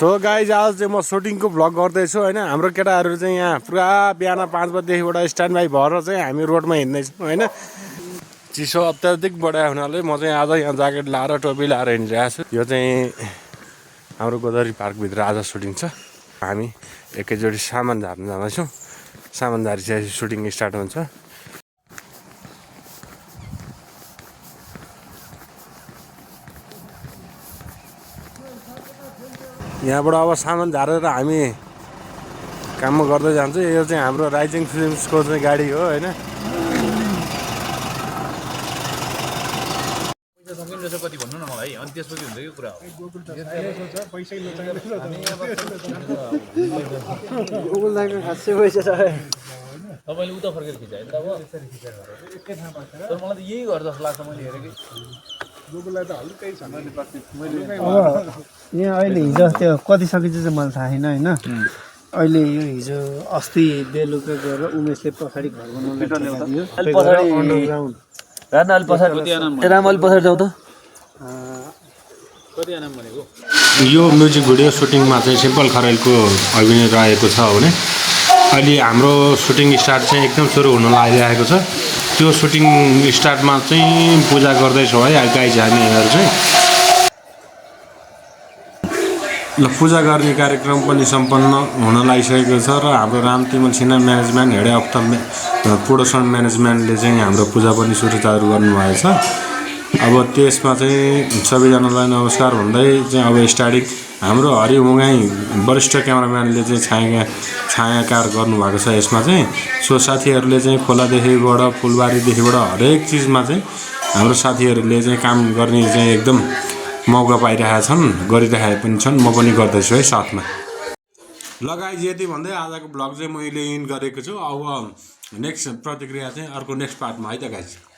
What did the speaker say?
So guys आज चाहिँ म सुटिङको भ्लग गर्दैछु होइन। हाम्रो केटाहरू चाहिँ यहाँ पुरा बिहान 5 बजेदेखिबाट स्ट्यान्ड बाई भएर चाहिँ हामी रोडमा हिँड्दैछौँ होइन। चिसो अत्याधिक बढायो हुनाले म चाहिँ आज यहाँ ज्याकेट लाएर टोपी लाएर हिँडिरहेको छु। यो चाहिँ हाम्रो गोदावरी पार्कभित्र आज सुटिङ छ। हामी एकैचोटि सामान झार्न जाँदैछौँ। सामान झारिसकेपछि सुटिङ स्टार्ट हुन्छ। यहाँबाट अब सामान झारेर हामी काममा गर्दै जान्छौँ। यो चाहिँ हाम्रो राइजिङ फिल्म्सको चाहिँ गाडी हो होइन। कति भन्नु न मलाई अनि त्यसपछि हुन्छ कि कुरा तपाईँले उता फर्केर खिचायो नि त अब तर मलाई त यही घर जस्तो लाग्छ मैले हेरेँ कि यहाँ अहिले हिजो त्यो कति सकिन्छ चाहिँ मलाई थाहा छैन होइन। अहिले यो हिजो अस्ति बेलुका गएर उमेशले पछाडि घर बनाउनु यो म्युजिक भिडियो सुटिङमा चाहिँ सिम्पल खरेलको अभिनय रहेको छ भने अहिले हाम्रो सुटिङ स्टार्ट चाहिँ एकदम सुरु हुन लागिरहेको छ। त्यो सुटिङ स्टार्टमा चाहिँ पूजा गर्दैछौँ है गाइज हामीहरू चाहिँ। ल पूजा गर्ने कार्यक्रम पनि सम्पन्न हुन लागिसकेको छ र हाम्रो Ramtimal Sinha management head of the production म्यानेजमेन्टले चाहिँ हाम्रो पूजा पनि सुरु गर्नुभएको छ। अब त्यसमा चाहिँ सबैजनालाई नमस्कार भन्दै चाहिँ अब स्टार्टिङ हाम्रो हरि मुगाई वरिष्ठ क्यामेराम्यानले चाहिँ छायाकार गर्नुभएको छ यसमा चाहिँ। सो साथीहरूले चाहिँ खोलादेखिबाट फुलबारीदेखिबाट हरेक चिजमा चाहिँ हाम्रो साथीहरूले चाहिँ काम गर्ने चाहिँ एकदम मौका पाइरहेका छन्, गरिरहेका पनि छन्। म पनि गर्दैछु है साथमा। लगाइज यति भन्दै आजको ब्लग चाहिँ मैले इन गरेको छु। अब नेक्स्ट प्रतिक्रिया चाहिँ अर्को नेक्स्ट पार्टमा है त गाइज।